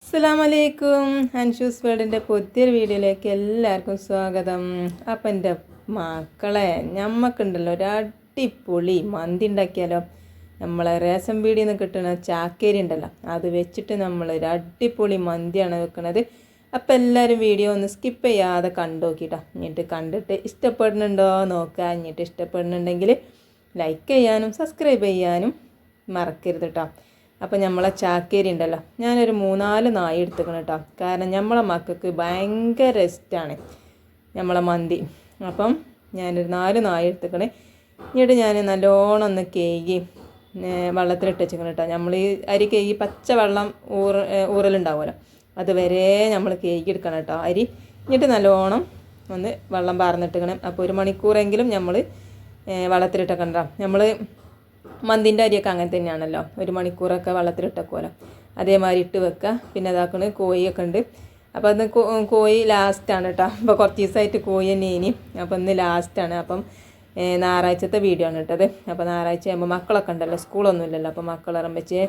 അസ്സലാമലൈക്കും. അൻഷൂസ് വേൾഡിൻ്റെ പുതിയൊരു വീഡിയോയിലേക്ക് എല്ലാവർക്കും സ്വാഗതം. അപ്പം എൻ്റെ മക്കളെ, ഞമ്മക്കുണ്ടല്ലോ ഒരു അടിപൊളി മന്തി ഉണ്ടാക്കിയാലോ. നമ്മളെ റേഷൻ പീടിയിൽ നിന്ന് കിട്ടുന്ന ചാക്കേരി ഉണ്ടല്ലോ, അത് വെച്ചിട്ട് നമ്മൾ ഒരു അടിപൊളി മന്തിയാണ് വെക്കുന്നത്. അപ്പം എല്ലാവരും വീഡിയോ ഒന്ന് സ്കിപ്പ് ചെയ്യാതെ കണ്ടു നോക്കിയിട്ടോ. എന്നിട്ട് കണ്ടിട്ട് ഇഷ്ടപ്പെടുന്നുണ്ടോ നോക്കുക. എന്നിട്ട് ഇഷ്ടപ്പെടുന്നുണ്ടെങ്കിൽ ലൈക്ക് ചെയ്യാനും സബ്സ്ക്രൈബ് ചെയ്യാനും മറക്കരുത് കേട്ടോ. അപ്പോൾ നമ്മളെ ചാക്കേരി ഉണ്ടല്ലോ, ഞാനൊരു 3-4 നായി എടുത്തുക്കണം കേട്ടോ. കാരണം നമ്മളെ മക്കൾക്ക് ഭയങ്കര ഇഷ്ടമാണ് നമ്മളെ മന്തി. അപ്പം ഞാനൊരു 4 നായി എടുത്തുക്കണേ. എന്നിട്ട് ഞാൻ നല്ലോണം ഒന്ന് കേകി വെള്ളത്തിലിട്ട് വെച്ചിക്കണം കേട്ടോ. നമ്മൾ ഈ അരി കേകി പച്ച വെള്ളം ഊറലുണ്ടാവുമല്ലോ, അതുവരെ നമ്മൾ കേകി എടുക്കണം കേട്ടോ അരി. എന്നിട്ട് നല്ലോണം ഒന്ന് വെള്ളം പാർന്നിട്ടിക്കണം. അപ്പോൾ 1 മണിക്കൂറെങ്കിലും നമ്മൾ വെള്ളത്തിലിട്ടേക്കണ്ട. നമ്മൾ മന്തിൻ്റെ അരിയൊക്കെ അങ്ങനെ തന്നെയാണല്ലോ, 1 മണിക്കൂറൊക്കെ വെള്ളത്തിലിട്ടേക്കുമല്ലോ, അതേമാതിരി ഇട്ട് വെക്കുക. പിന്നെ അതാക്കണ കോഴിയൊക്കെ ഉണ്ട്. അപ്പോൾ അന്ന് കോഴി ലാസ്റ്റാണ് കേട്ടോ. അപ്പോൾ കുറച്ച് ദിവസമായിട്ട് കോഴി തന്നെ ഇനി. അപ്പോൾ ഇന്ന് ലാസ്റ്റാണ്. അപ്പം ഞായറാഴ്ചത്തെ വീഡിയോ ആണ് ഇട്ടത്. അപ്പോൾ ഞായറാഴ്ച ആകുമ്പോൾ മക്കളൊക്കെ ഉണ്ടല്ലോ, സ്കൂളൊന്നും ഇല്ലല്ലോ. അപ്പോൾ മക്കളിറമ്പിച്ച്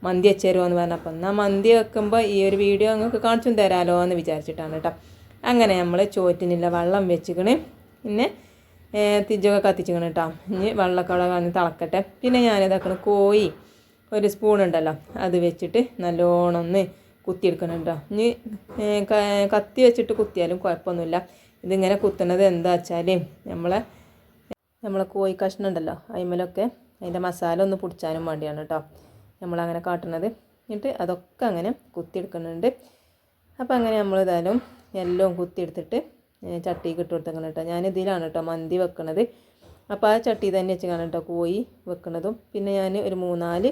മന്തി വെച്ചേരുമോ എന്ന് പറഞ്ഞപ്പോൾ എന്നാൽ മന്തി വെക്കുമ്പോൾ ഈ ഒരു വീഡിയോ നിങ്ങൾക്ക് കാണിച്ചും തരാമല്ലോ എന്ന് വിചാരിച്ചിട്ടാണ് കേട്ടോ. അങ്ങനെ നമ്മൾ ചോറ്റിനില്ല വെള്ളം വെച്ചിക്കണ്. പിന്നെ തിജൊക്കെ കത്തിച്ചിക്കണം കേട്ടോ. ഇനി വെള്ളമൊക്കെ വന്ന് തിളക്കട്ടെ. പിന്നെ ഞാനിതാക്കണം കോഴി 1 സ്പൂൺ ഉണ്ടല്ലോ, അത് വെച്ചിട്ട് നല്ലോണം ഒന്ന് കുത്തിയെടുക്കണം കേട്ടോ. ഇനി കത്തി വെച്ചിട്ട് കുത്തിയാലും കുഴപ്പമൊന്നുമില്ല. ഇതിങ്ങനെ കുത്തുന്നത് എന്താ വെച്ചാൽ നമ്മളെ കോഴി കഷ്ണം ഉണ്ടല്ലോ, അതിന്മേലൊക്കെ അതിൻ്റെ മസാല ഒന്ന് പൊടിച്ചാനും വേണ്ടിയാണ് കേട്ടോ നമ്മളങ്ങനെ കാട്ടുന്നത്. എന്നിട്ട് അതൊക്കെ അങ്ങനെ കുത്തിയെടുക്കുന്നുണ്ട്. അപ്പോൾ അങ്ങനെ നമ്മളിതായാലും എല്ലാം കുത്തിയെടുത്തിട്ട് ചട്ടിക്ക് ഇട്ട് കൊടുത്തേക്കണം കേട്ടോ. ഞാനിതിലാണ് കേട്ടോ മന്തി വെക്കണത്. അപ്പോൾ ആ ചട്ടി തന്നെ വെച്ച് കാണാം കേട്ടോ കോഴി വെക്കണതും. പിന്നെ ഞാൻ ഒരു 3-4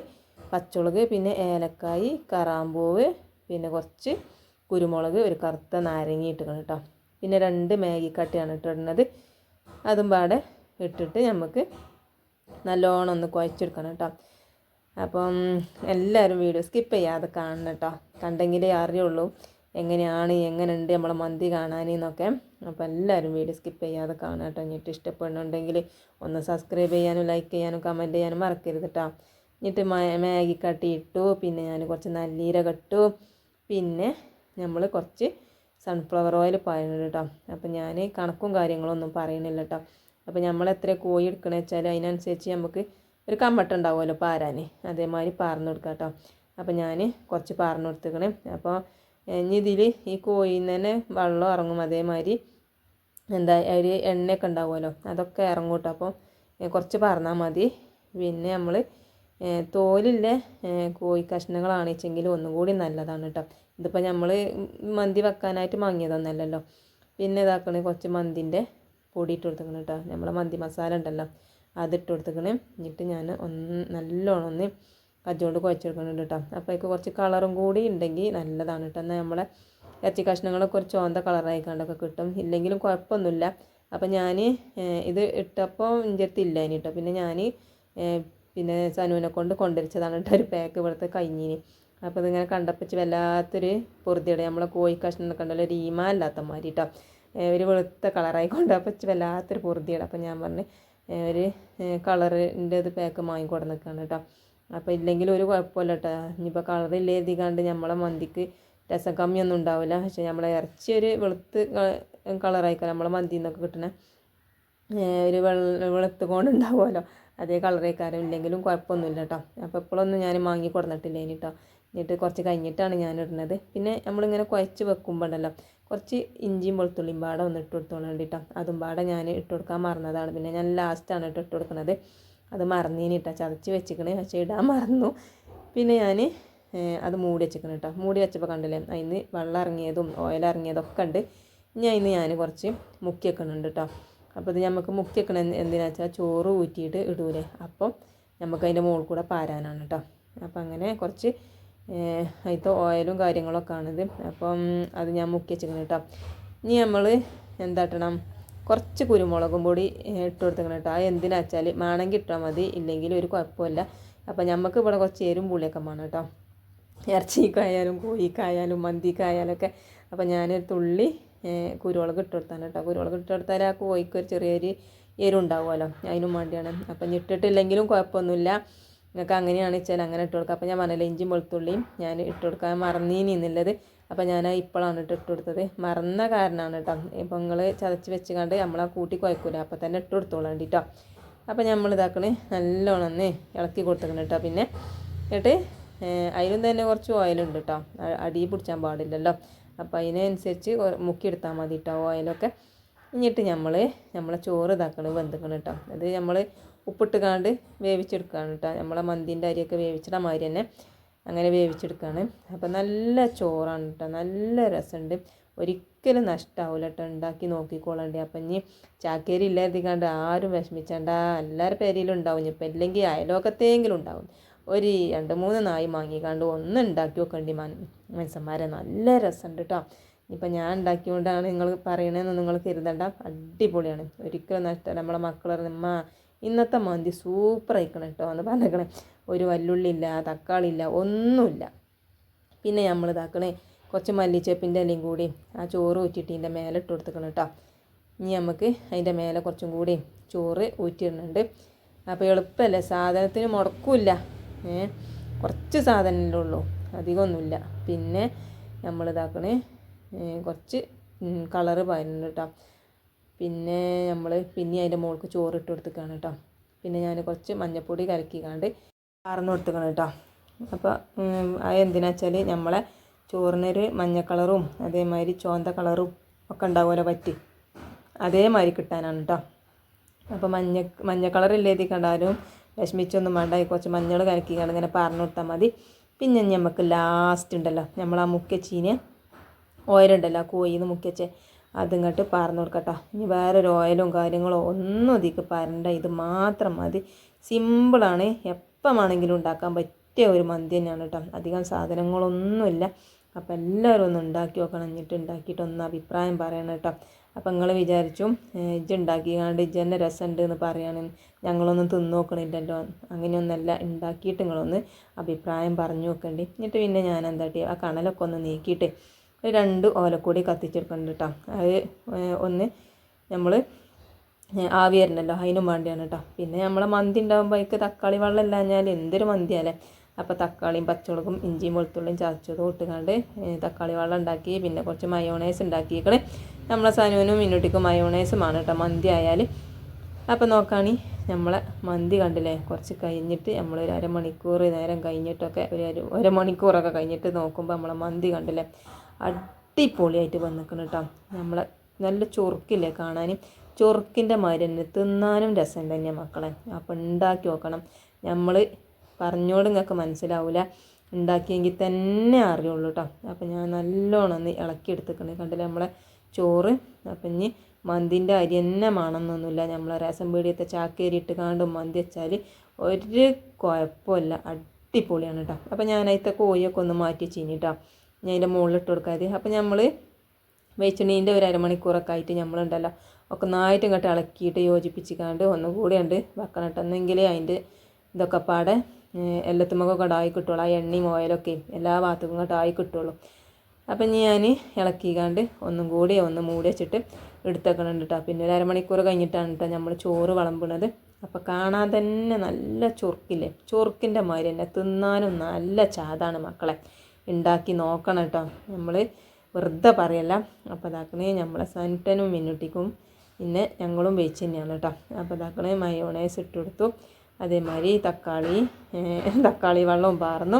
പച്ചമുളക്, പിന്നെ ഏലക്കായ്, കറാമ്പൂവ്, പിന്നെ കുറച്ച് കുരുമുളക്, ഒരു കറുത്ത നാരങ്ങ ഇട്ടിക്കണം കേട്ടോ. പിന്നെ 2 മാഗി കട്ടയാണ് ഇട്ടിടുന്നത്. അതും പാടെ ഇട്ടിട്ട് നമുക്ക് നല്ലോണം ഒന്ന് കുഴച്ചെടുക്കണം കേട്ടോ. അപ്പം എല്ലാവരും വീഡിയോ സ്കിപ്പ് ചെയ്യാതെ കാണണം കേട്ടോ. കണ്ടെങ്കിലേ അറിയുള്ളൂ എങ്ങനെയുണ്ട് നമ്മളെ മന്തി കാണാനെന്നൊക്കെ. അപ്പോൾ എല്ലാവരും വീഡിയോ സ്കിപ്പ് ചെയ്യാതെ കാണാം കേട്ടോ. എന്നിട്ട് ഇഷ്ടപ്പെടുന്നുണ്ടെങ്കിൽ ഒന്ന് സബ്സ്ക്രൈബ് ചെയ്യാനും ലൈക്ക് ചെയ്യാനും കമൻറ്റ് ചെയ്യാനും മറക്കരുത് കേട്ടോ. എന്നിട്ട് മാഗി കട്ടി ഇട്ടു. പിന്നെ ഞാൻ കുറച്ച് നല്ലീരകം ഇട്ടു. പിന്നെ നമ്മൾ കുറച്ച് സൺഫ്ലവർ ഓയിൽ പാരുന്നുണ്ട് കേട്ടോ. അപ്പോൾ ഞാൻ കണക്കും കാര്യങ്ങളൊന്നും പറയുന്നില്ല കേട്ടോ. അപ്പോൾ നമ്മൾ എത്ര കോഴി എടുക്കണമെന്ന് വെച്ചാൽ അതിനനുസരിച്ച് നമുക്ക് ഒരു കമ്മട്ട ഉണ്ടാവുമല്ലോ പാരാൻ, അതേമാതിരി പാർന്ന് കൊടുക്കാം കേട്ടോ. അപ്പോൾ ഞാൻ കുറച്ച് പാർന്ന് കൊടുത്തേക്കണേ. അപ്പോൾ ഇനി ഇതിൽ ഈ കോഴിയിൽ നിന്ന് തന്നെ വെള്ളം ഇറങ്ങും, അതേമാതിരി എന്താ ഒരു എണ്ണയൊക്കെ ഉണ്ടാവുമല്ലോ, അതൊക്കെ ഇറങ്ങും കേട്ടോ. അപ്പോൾ കുറച്ച് പാർന്നാൽ മതി. പിന്നെ നമ്മൾ തോലില്ല കോഴി കഷ്ണങ്ങളാണ് വെച്ചെങ്കിൽ ഒന്നും കൂടി നല്ലതാണ് കേട്ടോ. ഇതിപ്പോൾ നമ്മൾ മന്തി വെക്കാനായിട്ട് വാങ്ങിയതൊന്നല്ലല്ലോ. പിന്നെ ഇതാക്കണേ കുറച്ച് മന്തിൻ്റെ പൊടി ഇട്ട് കൊടുത്തേക്കണം കേട്ടോ. നമ്മളെ മന്തി മസാല ഉണ്ടല്ലോ, അതിട്ട് കൊടുത്തേക്കണേ. എന്നിട്ട് ഞാൻ നല്ലോണം ഒന്ന് കജ്ജോണ്ട് കുഴച്ചെടുക്കുന്നുണ്ട് കേട്ടോ. അപ്പോഴേക്ക് കുറച്ച് കളറും കൂടി ഉണ്ടെങ്കിൽ നല്ലതാണ് കേട്ടോ. എന്നാൽ നമ്മളെ ഇറച്ചി കഷ്ണങ്ങളൊക്കെ ഒരു ചോന്ത കളറായിക്കൊണ്ടൊക്കെ കിട്ടും. ഇല്ലെങ്കിലും കുഴപ്പമൊന്നുമില്ല. അപ്പോൾ ഞാൻ ഇത് ഇട്ടപ്പോൾ എൻ്റെ അടുത്ത് ഇല്ല ഇനി കേട്ടോ. പിന്നെ ഞാൻ പിന്നെ സനുവിനെ കൊണ്ട് കൊണ്ടുവരിച്ചതാണ് കേട്ടോ ഒരു പാക്ക് ഇവിടുത്തെ കഴിഞ്ഞിന്. അപ്പോൾ ഇതിങ്ങനെ കണ്ടപ്പോൾ വല്ലാത്തൊരു പൊറുതിയുടെ നമ്മളെ കോഴി കഷ്ണമൊക്കെ ഉണ്ടല്ലോ ഒരു ഈമ അല്ലാത്ത മാതിരി കേട്ടോ, ഒരു വെളുത്ത കളറായിക്കൊണ്ട്. അപ്പോൾ വല്ലാത്തൊരു പൊറുതിയുടെ. അപ്പോൾ ഞാൻ പറഞ്ഞ് ഒരു കളറിൻ്റെ ഇത് പാക്ക് വാങ്ങിക്കൊടു നിൽക്കുകയാണ് കേട്ടോ. അപ്പോൾ ഇല്ലെങ്കിലും ഒരു കുഴപ്പമില്ല കേട്ടോ. ഇനിയിപ്പോൾ കളറില്ലേ എഴുതിക്കാണ്ട് നമ്മളെ മന്തിക്ക് രസം കമ്മിയൊന്നും ഉണ്ടാവില്ല. പക്ഷേ നമ്മളെ ഇറച്ചി ഒരു വെളുത്ത് കളറായിക്കാം നമ്മളെ മന്തിയിൽ നിന്നൊക്കെ കിട്ടണ ഒരു വെളുത്ത് കൊണ്ടുണ്ടാവുമല്ലോ, അതേ കളറേക്കാരം. ഇല്ലെങ്കിലും കുഴപ്പമൊന്നുമില്ല കേട്ടോ. അപ്പോൾ ഇപ്പോഴൊന്നും ഞാൻ വാങ്ങി കൊടുത്തിട്ടില്ല ഇനി കേട്ടോ. എന്നിട്ട് കുറച്ച് കഴിഞ്ഞിട്ടാണ് ഞാൻ ഇടുന്നത്. പിന്നെ നമ്മളിങ്ങനെ കുഴച്ച് വെക്കുമ്പോൾ ഉണ്ടല്ലോ കുറച്ച് ഇഞ്ചിയും വെളുത്തുള്ളിയും പാടെ ഒന്ന് ഇട്ട് കൊടുത്തോളാം വേണ്ടിട്ടോ. അതും പാടെ ഞാൻ ഇട്ട് കൊടുക്കാൻ മറന്നതാണ്. പിന്നെ ഞാൻ ലാസ്റ്റാണ് ഇട്ട് കൊടുക്കുന്നത്. അത് മറന്നീനിട്ടാ, ചതച്ച് വെച്ചിക്കണേ, പക്ഷേ ഇടാൻ മറന്നു. പിന്നെ ഞാൻ അത് മൂടി വെച്ചിക്കണം കേട്ടോ. മൂടി വെച്ചപ്പോൾ കണ്ടില്ലേ അതിന് വെള്ളം ഇറങ്ങിയതും ഓയിൽ ഇറങ്ങിയതൊക്കെ ഉണ്ട്. ഇനി അതിന് ഞാൻ കുറച്ച് മുക്കി വെക്കണുണ്ട് കേട്ടോ. അപ്പോൾ ഇത് നമുക്ക് മുക്കി വെക്കണം എന്തിനാ വെച്ചാൽ ചോറ് ഊറ്റിയിട്ട് ഇടൂലേ, അപ്പം നമുക്ക് അതിൻ്റെ മുകളിൽ കൂടെ പാരാനാണ് കേട്ടോ. അപ്പം അങ്ങനെ കുറച്ച് അതിലത്തെ ഓയിലും കാര്യങ്ങളൊക്കെ ആണിത്. അപ്പം അത് ഞാൻ മുക്കി വെച്ചിക്കണം കേട്ടോ. ഇനി നമ്മൾ എന്താട്ടണം, കുറച്ച് കുരുമുളകും പൊടി ഇട്ട് കൊടുത്തേക്കണം കേട്ടോ. അത് എന്തിനാ വെച്ചാൽ വേണമെങ്കിൽ ഇട്ടാൽ മതി, ഇല്ലെങ്കിൽ ഒരു കുഴപ്പമില്ല. അപ്പോൾ നമുക്ക് ഇവിടെ കുറച്ച് എരും പുളിയൊക്കെ വേണം കേട്ടോ, ഇറച്ചിക്കായാലും കോഴിക്കായാലും മന്തിക്കായാലൊക്കെ. അപ്പോൾ ഞാനൊരു തുള്ളി കുരുമുളക് ഇട്ട് കൊടുത്താണ് കേട്ടോ. കുരുമുളക് ഇട്ട് കൊടുത്താൽ ആ കോഴിക്ക് ഒരു ചെറിയൊരു എരുണ്ടാവുമല്ലോ, അതിനും വേണ്ടിയാണ്. അപ്പം ഇട്ടിട്ടില്ലെങ്കിലും കുഴപ്പമൊന്നുമില്ല. നിങ്ങൾക്ക് അങ്ങനെയാണ് വെച്ചാൽ അങ്ങനെ ഇട്ട് കൊടുക്കുക. അപ്പോൾ ഞാൻ പറഞ്ഞില്ല ഇഞ്ചിയും വെളുത്തുള്ളിയും ഞാൻ ഇട്ട് കൊടുക്കാൻ മറന്നീനി എന്നുള്ളത്. അപ്പോൾ ഞാൻ ഇപ്പോഴാണ് ഇട്ട് കൊടുത്തത്. മറന്ന കാരണമാണ് കേട്ടോ. ഇപ്പോൾ നിങ്ങൾ ചതച്ച് വെച്ച് കണ്ട് നമ്മളാ കൂട്ടി കുഴക്കൂല, അപ്പോൾ തന്നെ ഇട്ട് കൊടുത്തോളാം കേട്ടോ. അപ്പോൾ നമ്മൾ ഇതാക്കണേ നല്ലോണം ഒന്ന് ഇളക്കി കൊടുത്തേക്കണം കേട്ടോ. പിന്നെ എന്നിട്ട് അതിലും തന്നെ കുറച്ച് ഓയിലുണ്ട് കേട്ടോ, അടി പിടിച്ചാൻ പാടില്ലല്ലോ. അപ്പോൾ അതിനനുസരിച്ച് മുക്കിയെടുത്താൽ മതി കേട്ടോ ഓയിലൊക്കെ. എന്നിട്ട് നമ്മളെ ചോറ് ഇതാക്കണം വെന്തിക്കണം കേട്ടോ. അത് നമ്മൾ ഉപ്പിട്ട് കാണ്ട് വേവിച്ചെടുക്കുകയാണ് കേട്ടോ. നമ്മളെ മന്തിൻ്റെ അരിയൊക്കെ വേവിച്ചിട മാതിരി തന്നെ അങ്ങനെ വേവിച്ചെടുക്കുകയാണ്. അപ്പോൾ നല്ല ചോറാണ് കേട്ടോ, നല്ല രസമുണ്ട്. ഒരിക്കലും നഷ്ടമാവില്ല കേട്ടോ, ഉണ്ടാക്കി നോക്കിക്കോളണ്ടേ. അപ്പം ഇനി ചാക്കേരി ഇല്ലാതിരിക്കാണ്ട് ആരും വിഷമിച്ചണ്ട, എല്ലാവരുടെ പേരിലും ഉണ്ടാവും. ഇപ്പം ഇല്ലെങ്കിൽ അയലോക്കത്തെങ്കിലും ഉണ്ടാവും. ഒരു 2-3 നായി വാങ്ങിക്കാണ്ട് ഒന്ന് ഉണ്ടാക്കി നോക്കണ്ടി മനസ്സന്മാരെ, നല്ല രസമുണ്ട് കേട്ടോ. ഇപ്പം ഞാൻ ഉണ്ടാക്കിയോണ്ടാണ് നിങ്ങൾ പറയണതെന്ന് നിങ്ങൾ കരുതണ്ട, അടിപൊളിയാണ്. ഒരിക്കലും നഷ്ടമല്ല. നമ്മളെ മക്കൾ ഉമ്മ ഇന്നത്തെ മന്തി സൂപ്പർ ആയിക്കണം കേട്ടോ എന്ന് പറഞ്ഞേക്കണേ. ഒരു വല്ലുള്ളി ഇല്ല, തക്കാളി ഇല്ല, ഒന്നുമില്ല. പിന്നെ നമ്മൾ ഇതാക്കണേ കുറച്ച് മല്ലിച്ചപ്പിൻ്റെ ഇലയും കൂടി ആ ചോറ് ഊറ്റിയിട്ട് ഇതിൻ്റെ മേലെ ഇട്ട് കൊടുത്തേക്കണം കേട്ടോ. ഇനി നമുക്ക് അതിൻ്റെ മേലെ കുറച്ചും കൂടി ചോറ് ഊറ്റിയിടുന്നുണ്ട്. അപ്പോൾ എളുപ്പമല്ലേ, സാധനത്തിന് മുടക്കില്ല. കുറച്ച് സാധനമല്ലേ ഉള്ളൂ, അധികമൊന്നുമില്ല. പിന്നെ നമ്മൾ ഇതാക്കണേ കുറച്ച് കളറ് പാരുന്നുണ്ട് കേട്ടോ. പിന്നെ നമ്മൾ അതിൻ്റെ മുകൾക്ക് ചോറ് ഇട്ട് കൊടുത്തേക്കാണ് കേട്ടോ. പിന്നെ ഞാൻ കുറച്ച് മഞ്ഞൾപ്പൊടി കലക്കിക്കാണ്ട് പാർന്ന് കൊടുത്തേക്കണം കേട്ടോ. അപ്പോൾ അത് എന്തിനാ വെച്ചാൽ നമ്മളെ ചോറിനൊരു മഞ്ഞ കളറും അതേമാതിരി ചോന്ത കളറും ഒക്കെ ഉണ്ടാവുമല്ലോ പറ്റി, അതേമാതിരി കിട്ടാനാണ് കേട്ടോ. അപ്പോൾ മഞ്ഞ കളറില്ലേതി കണ്ടാലും വിഷമിച്ചൊന്നും വേണ്ട, കുറച്ച് മഞ്ഞൾ കലക്കിക്കാണ്ട് ഇങ്ങനെ പാർന്ന് കൊടുത്താൽ മതി. പിന്നെ നമുക്ക് ലാസ്റ്റ് ഉണ്ടല്ലോ നമ്മൾ ആ മുക്കച്ചീന് ഓയിലുണ്ടല്ലോ, കോയിന്ന് മുക്കച്ചേ അതിങ്ങോട്ട് പാർന്ന് കൊടുക്കട്ടോ. ഇനി വേറൊരു ഓയിലും കാര്യങ്ങളോ ഒന്നും ഇതിക്ക് പാരണ്ട, ഇത് മാത്രം മതി. സിമ്പിളാണ്, എപ്പം വേണമെങ്കിലും ഉണ്ടാക്കാൻ പറ്റിയ ഒരു മന്തി തന്നെയാണ് കേട്ടോ. അധികം സാധനങ്ങളൊന്നുമില്ല. അപ്പോൾ എല്ലാവരും ഒന്ന് ഉണ്ടാക്കി നോക്കണം. എന്നിട്ട് ഉണ്ടാക്കിയിട്ടൊന്ന് അഭിപ്രായം പറയണം കേട്ടോ. അപ്പോൾ നിങ്ങൾ വിചാരിച്ചു ഇജ്ജ് ഉണ്ടാക്കിക്കാണ്ട് ഇജ്ജ് തന്നെ രസമുണ്ട് എന്ന് പറയാണ്, ഞങ്ങളൊന്നും തിന്നു നോക്കണില്ലല്ലോ. അങ്ങനെയൊന്നല്ല, ഉണ്ടാക്കിയിട്ട് നിങ്ങളൊന്ന് അഭിപ്രായം പറഞ്ഞു നോക്കണ്ടി. എന്നിട്ട് പിന്നെ ഞാൻ എന്താട്ടി ആ കണലൊക്കെ ഒന്ന് നീക്കിയിട്ട് 2 ഓലക്കൂടി കത്തിച്ചെടുക്കുന്നുണ്ട് കേട്ടോ. അത് ഒന്ന് നമ്മൾ ആവി വരുന്നല്ലോ അതിനും വേണ്ടിയാണ് കേട്ടോ. പിന്നെ നമ്മളെ മന്തി ഉണ്ടാകുമ്പോൾ അതിക്ക് തക്കാളി വെള്ളം ഇല്ലാഞ്ഞാൽ എന്തൊരു മന്തിയാലേ. അപ്പോൾ തക്കാളിയും പച്ചമുളകും ഇഞ്ചിയും വെളുത്തുള്ളിയും ചതച്ചതും ഇട്ടുകൊണ്ട് തക്കാളി വെള്ളം ഉണ്ടാക്കി, പിന്നെ കുറച്ച് മയോണൈസ് ഉണ്ടാക്കിയേക്കണേ. നമ്മളെ സനുവിനും മിന്നുട്ടിക്കും മയോണൈസുമാണ് കേട്ടോ മന്തി ആയാൽ. അപ്പോൾ നോക്കുകയാണെ നമ്മളെ മന്തി കണ്ടില്ലേ, കുറച്ച് കഴിഞ്ഞിട്ട് നമ്മളൊരു അരമണിക്കൂർ നേരം കഴിഞ്ഞിട്ടൊക്കെ ഒരു മണിക്കൂറൊക്കെ കഴിഞ്ഞിട്ട് നോക്കുമ്പോൾ നമ്മളെ മന്തി കണ്ടില്ലേ അടിപൊളിയായിട്ട് വന്നിക്കണം കേട്ടോ. നമ്മളെ നല്ല ചൊറുക്കില്ലേ കാണാനും, ചൊറുക്കിൻ്റെ മാതിരി തന്നെ തിന്നാനും രസം തന്നെയാണ് മക്കളെ. അപ്പോൾ ഉണ്ടാക്കി നോക്കണം. നമ്മൾ പറഞ്ഞോട് നിങ്ങൾക്ക് മനസ്സിലാവില്ല, ഉണ്ടാക്കിയെങ്കിൽ തന്നെ അറിയുള്ളൂ കേട്ടോ. അപ്പോൾ ഞാൻ നല്ലോണം ഒന്ന് ഇളക്കി എടുത്തേക്കണേ കണ്ടില്ലേ നമ്മളെ ചോറ്. അപ്പം ഇനി മന്തിൻ്റെ അരി തന്നെ വേണമെന്നൊന്നുമില്ല, നമ്മളെ റേഷൻ പീടികത്തെ ചാക്കേരി ഇട്ട് കാണ്ടും മന്തി വെച്ചാൽ ഒരു കുഴപ്പമില്ല, അടിപൊളിയാണ് കേട്ടോ. അപ്പോൾ ഞാൻ അതിലത്തെ കോഴിയൊക്കെ ഒന്ന് മാറ്റി ചീനിട്ടോ ഞാൻ അതിൻ്റെ മുകളിലിട്ട് കൊടുക്കാതെ. അപ്പോൾ നമ്മൾ വെളിച്ചെണ്ണീൻ്റെ ഒരു അരമണിക്കൂറൊക്കെ ആയിട്ട് നമ്മളുണ്ടല്ലോ ഒക്കെ നന്നായിട്ട് ഇങ്ങോട്ട് ഇളക്കിയിട്ട് യോജിപ്പിച്ചിക്കാണ്ട് ഒന്നുകൂടി ഉണ്ട് വെക്കണം കേട്ടോ. എന്നെങ്കിലേ അതിൻ്റെ ഇതൊക്കെ പാടെ എല്ലാത്തുമ്മക്കൊക്കെ ആയി കിട്ടുള്ളൂ, ആ എണ്ണയും ഓയിലൊക്കെ എല്ലാ ഭാഗത്തും ഇങ്ങോട്ട് ആയി കിട്ടുള്ളൂ. അപ്പം ഞാൻ ഇളക്കിക്കാണ്ട് ഒന്നും കൂടി ഒന്ന് മൂടി വെച്ചിട്ട് എടുത്തേക്കണുണ്ട് കേട്ടോ. പിന്നെ ഒരു അരമണിക്കൂർ കഴിഞ്ഞിട്ടാണ് കേട്ടോ നമ്മൾ ചോറ് വിളമ്പണത്. അപ്പോൾ കാണാൻ തന്നെ നല്ല ചൊറുക്കില്ലേ, ചൊറുക്കിൻ്റെ മാതിരി തന്നെ തിന്നാനും നല്ല ചാതാണ് മക്കളെ. ഉണ്ടാക്കി നോക്കണം കേട്ടോ, നമ്മൾ വെറുതെ പറയല്ല. അപ്പോൾ ഇതാക്കണേ നമ്മളെ സനിട്ടനും മിന്നുട്ടിക്കും പിന്നെ ഞങ്ങളും വെച്ച് തന്നെയാണ് കേട്ടോ. അപ്പോൾ ഇതാക്കണേ മയോണൈസ് ഇട്ട് കൊടുത്തു, അതേമാതിരി തക്കാളി വെള്ളവും പാർന്നു.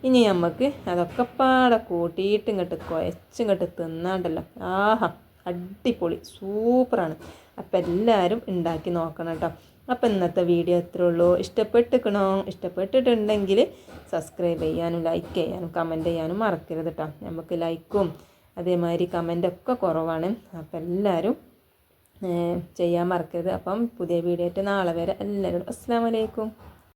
ഇനി നമുക്ക് അതൊക്കെ പാടെ കൂട്ടിയിട്ട് ഇങ്ങോട്ട് കുഴച്ചിങ്ങോട്ട് തിന്നാണ്ടല്ലോ, ആഹാ അടിപൊളി സൂപ്പറാണ്. അപ്പം എല്ലാവരും ഉണ്ടാക്കി നോക്കണം കേട്ടോ. അപ്പം ഇന്നത്തെ വീഡിയോ എത്രയേ ഉള്ളൂ. ഇഷ്ടപ്പെട്ടിട്ടുണ്ടെങ്കിൽ സബ്സ്ക്രൈബ് ചെയ്യാനും ലൈക്ക് ചെയ്യാനും കമൻറ്റ് ചെയ്യാനും മറക്കരുത് കേട്ടോ. നമുക്ക് ലൈക്കും അതേമാതിരി കമൻറ്റൊക്കെ കുറവാണ്. അപ്പം എല്ലാവരും ചെയ്യാൻ മറക്കരുത്. അപ്പം പുതിയ വീഡിയോ ആയിട്ട് നാളെ വരെ എല്ലാവരും അസ്സലാമു അലൈക്കും.